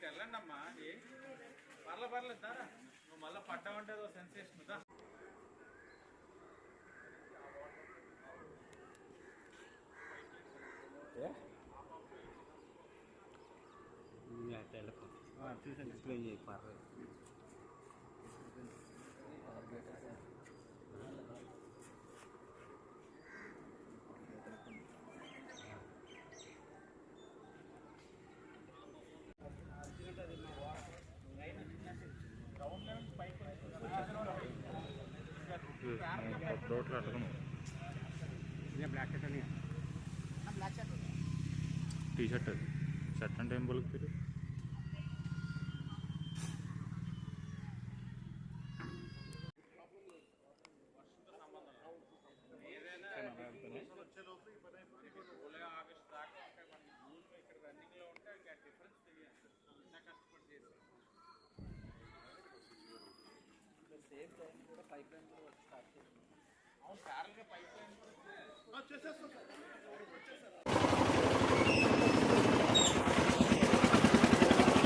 ఇటు వెళ్ళండి అమ్మా. పర్లేదు దారా, నువ్వు మళ్ళీ పడ్డావంటే అదో సెన్సేషన్ దా. ఎక్స్ప్లెయిన్ చేయి పర్లేదు. టీ షర్ట్ షర్ట్ అంటే ఏం బలుగుతారు?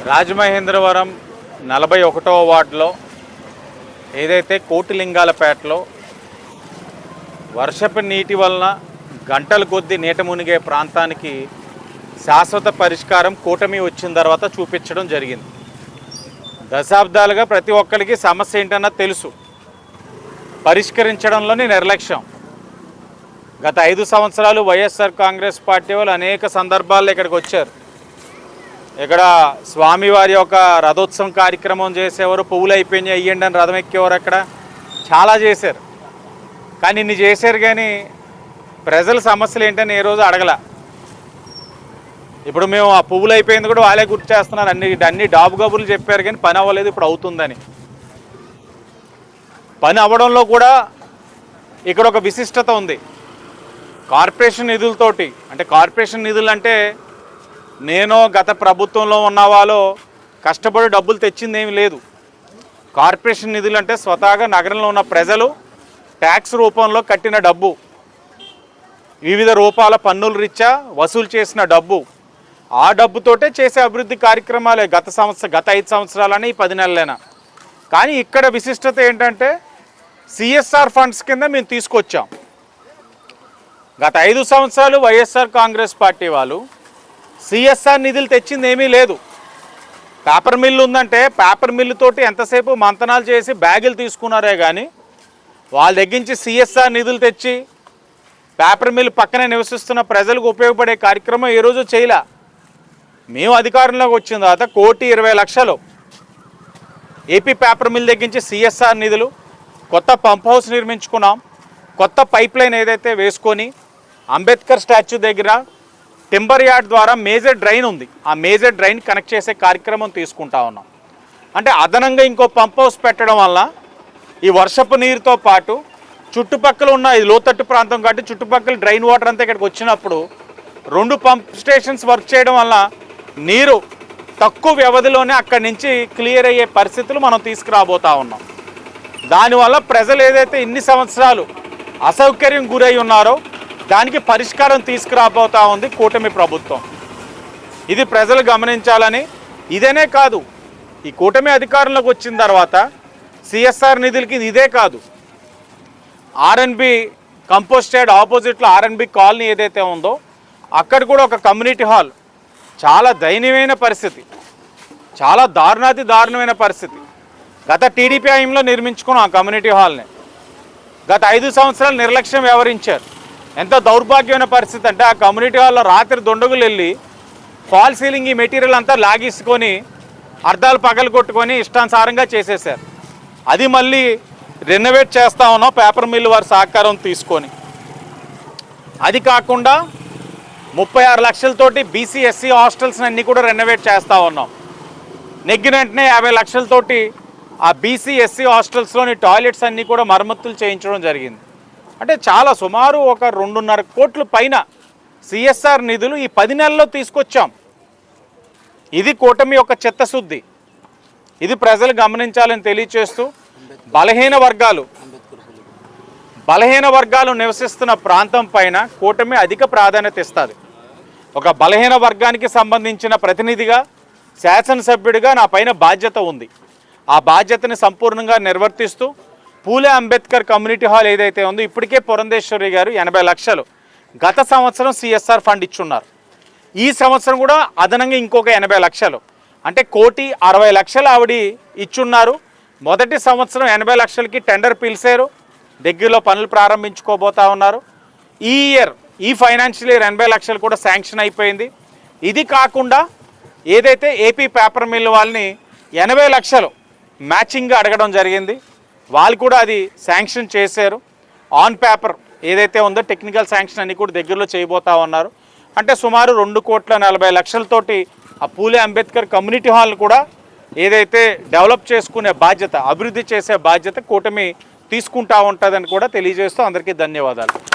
రాజమహేంద్రవరం 41వ వార్డులో ఏదైతే కోటిలింగాలపేటలో వర్షపు నీటి వలన గంటల కొద్దీ నీట మునిగే ప్రాంతానికి శాశ్వత పరిష్కారం కూటమి వచ్చిన తర్వాత చూపించడం జరిగింది. దశాబ్దాలుగా ప్రతి ఒక్కరికి సమస్య ఏంటన్నా తెలుసు, పరిష్కరించడంలోనే నిర్లక్ష్యం. గత 5 సంవత్సరాలు వైఎస్ఆర్ కాంగ్రెస్ పార్టీ వాళ్ళు అనేక సందర్భాల్లో ఇక్కడికి వచ్చారు. ఇక్కడ స్వామివారి యొక్క రథోత్సవం కార్యక్రమం చేసేవారు, పువ్వులు అయిపోయినాయి అయ్యండి అని రథం ఎక్కేవారు, అక్కడ చాలా చేశారు. కానీ ఇన్ని చేశారు కానీ ప్రజల సమస్యలు ఏంటని ఏ రోజు అడగల. ఇప్పుడు మేము ఆ పువ్వులు అయిపోయింది కూడా వాళ్ళే గుర్తు చేస్తున్నారు. అన్ని డాబు కబుర్లు చెప్పారు కానీ పని అవ్వలేదు, ఇప్పుడు అవుతుందని. పని అవ్వడంలో కూడా ఇక్కడ ఒక విశిష్టత ఉంది. కార్పొరేషన్ నిధులతోటి, అంటే కార్పొరేషన్ నిధులు అంటే నేను గత ప్రభుత్వంలో ఉన్న వాళ్ళు కష్టపడి డబ్బులు తెచ్చింది ఏమీ లేదు. కార్పొరేషన్ నిధులు అంటే స్వతహాగా నగరంలో ఉన్న ప్రజలు ట్యాక్స్ రూపంలో కట్టిన డబ్బు, వివిధ రూపాల పన్నుల రీత్యా వసూలు చేసిన డబ్బు, ఆ డబ్బుతోటే చేసే అభివృద్ధి కార్యక్రమాలే గత 5 సంవత్సరాలని 10 నెలలైనా. కానీ ఇక్కడ విశిష్టత ఏంటంటే సిఎస్ఆర్ ఫండ్స్ కింద మేము తీసుకొచ్చాం. గత 5 సంవత్సరాలు వైఎస్ఆర్ కాంగ్రెస్ పార్టీ వాళ్ళు సిఎస్ఆర్ నిధులు తెచ్చింది ఏమీ లేదు. పేపర్ మిల్లు ఉందంటే పేపర్ మిల్లుతోటి ఎంతసేపు మంతనాలు చేసి బ్యాగులు తీసుకున్నారే కానీ వాళ్ళ దగ్గరించి సిఎస్ఆర్ నిధులు తెచ్చి పేపర్ మిల్లు పక్కనే నివసిస్తున్న ప్రజలకు ఉపయోగపడే కార్యక్రమం ఏ రోజు చేయలే. మేము అధికారంలోకి వచ్చిన తర్వాత 1,20,00,000 ఏపీ పేపర్ మిల్ దగ్గరించి సిఎస్ఆర్ నిధులు, కొత్త పంప్ హౌస్ నిర్మించుకున్నాం. కొత్త పైప్ లైన్ ఏదైతే వేసుకొని అంబేద్కర్ స్టాచ్యూ దగ్గర టింబర్ యార్డ్ ద్వారా మేజర్ డ్రైన్ ఉంది, ఆ మేజర్ డ్రైన్ కనెక్ట్ చేసే కార్యక్రమం తీసుకుంటా ఉన్నాం. అంటే అదనంగా ఇంకో పంప్ హౌస్ పెట్టడం వల్ల ఈ వర్షపు నీరుతో పాటు చుట్టుపక్కల ఉన్న ఇది లోతట్టు ప్రాంతం కాబట్టి చుట్టుపక్కల డ్రైన్ వాటర్ అంతా ఇక్కడికి వచ్చినప్పుడు 2 పంప్ స్టేషన్స్ వర్క్ చేయడం వల్ల నీరు తక్కువ వ్యవధిలోనే అక్కడి నుంచి క్లియర్ అయ్యే పరిస్థితులు మనం తీసుకురాబోతా ఉన్నాం. దానివల్ల ప్రజలు ఏదైతే ఇన్ని సంవత్సరాలు అసౌకర్యం గురై ఉన్నారో దానికి పరిష్కారం తీసుకురాబోతా ఉంది కూటమి ప్రభుత్వం. ఇది ప్రజలు గమనించాలని. ఇదేనే కాదు, ఈ కూటమి అధికారంలోకి వచ్చిన తర్వాత సిఎస్ఆర్ నిధులకి ఇదే కాదు, ఆర్ఎన్బి కంపోస్ట్ యార్డ్ ఆపోజిట్లో ఆర్ఎన్బి కాలనీ ఏదైతే ఉందో అక్కడ కూడా ఒక కమ్యూనిటీ హాల్ చాలా దయనీయమైన పరిస్థితి, చాలా దారుణమైన పరిస్థితి. గత టీడీపీ హయాంలో నిర్మించుకున్నాం ఆ కమ్యూనిటీ హాల్ని. గత 5 సంవత్సరాలు నిర్లక్ష్యం వ్యవహరించారు. ఎంత దౌర్భాగ్యమైన పరిస్థితి అంటే ఆ కమ్యూనిటీ హాల్లో రాత్రి దొండగులు వెళ్ళి ఫాల్ సీలింగ్ ఈ మెటీరియల్ అంతా లాగేసుకొని అర్ధాలు పగలు కొట్టుకొని ఇష్టానుసారంగా చేసేసారు. అది మళ్ళీ రెనోవేట్ చేస్తూ ఉన్నాం పేపర్ మిల్లు వారి సహకారం తీసుకొని. అది కాకుండా 36 లక్షలతోటి బీసీ ఎస్సీ హాస్టల్స్ని అన్నీ కూడా రెనోవేట్ చేస్తూ ఉన్నాం. నెగ్గిన వెంటనే 50 లక్షలతోటి ఆ బీసీ ఎస్సీ హాస్టల్స్లోని టాయిలెట్స్ అన్నీ కూడా మరమ్మతులు చేయించడం జరిగింది. అంటే చాలా సుమారు ఒక 2.5 కోట్ల పైన సిఎస్ఆర్ నిధులు ఈ 10 నెలల్లో తీసుకొచ్చాం. ఇది కూటమి యొక్క చిత్తశుద్ధి. ఇది ప్రజలు గమనించాలని తెలియచేస్తూ బలహీన వర్గాలు నివసిస్తున్న ప్రాంతం పైన కూటమి అధిక ప్రాధాన్యత ఇస్తుంది. ఒక బలహీన వర్గానికి సంబంధించిన ప్రతినిధిగా శాసనసభ్యుడిగా నా పైన బాధ్యత ఉంది. ఆ బాధ్యతని సంపూర్ణంగా నిర్వర్తిస్తూ పూలే అంబేద్కర్ కమ్యూనిటీ హాల్ ఏదైతే ఉందో ఇప్పటికే పురంధేశ్వరి గారు 80 లక్షలు గత సంవత్సరం సిఎస్ఆర్ ఫండ్ ఇచ్చున్నారు. ఈ సంవత్సరం కూడా అదనంగా ఇంకొక 80 లక్షలు అంటే 1,60,00,000 ఆవిడ ఇచ్చున్నారు. మొదటి సంవత్సరం 80 లక్షలకి టెండర్ పిలిచారు, దగ్గరలో పనులు ప్రారంభించుకోబోతా ఉన్నారు. ఈ ఫైనాన్షియల్ ఇయర్ 80 లక్షలు కూడా శాంక్షన్ అయిపోయింది. ఇది కాకుండా ఏదైతే ఏపీ పేపర్ మిల్ వాళ్ళని 80 లక్షలు మ్యాచింగ్గా అడగడం జరిగింది, వాళ్ళు కూడా అది శాంక్షన్ చేశారు. ఆన్ పేపర్ ఏదైతే ఉందో టెక్నికల్ శాంక్షన్ అన్ని కూడా దగ్గరలో చేయబోతా ఉన్నారు. అంటే సుమారు 2,40,00,000తోటి ఆ పూలే అంబేద్కర్ కమ్యూనిటీ హాల్ కూడా ఏదైతే డెవలప్ చేసుకునే బాధ్యత, అభివృద్ధి చేసే బాధ్యత కూటమి తీసుకుంటా ఉంటుందని కూడా తెలియజేస్తూ అందరికీ ధన్యవాదాలు.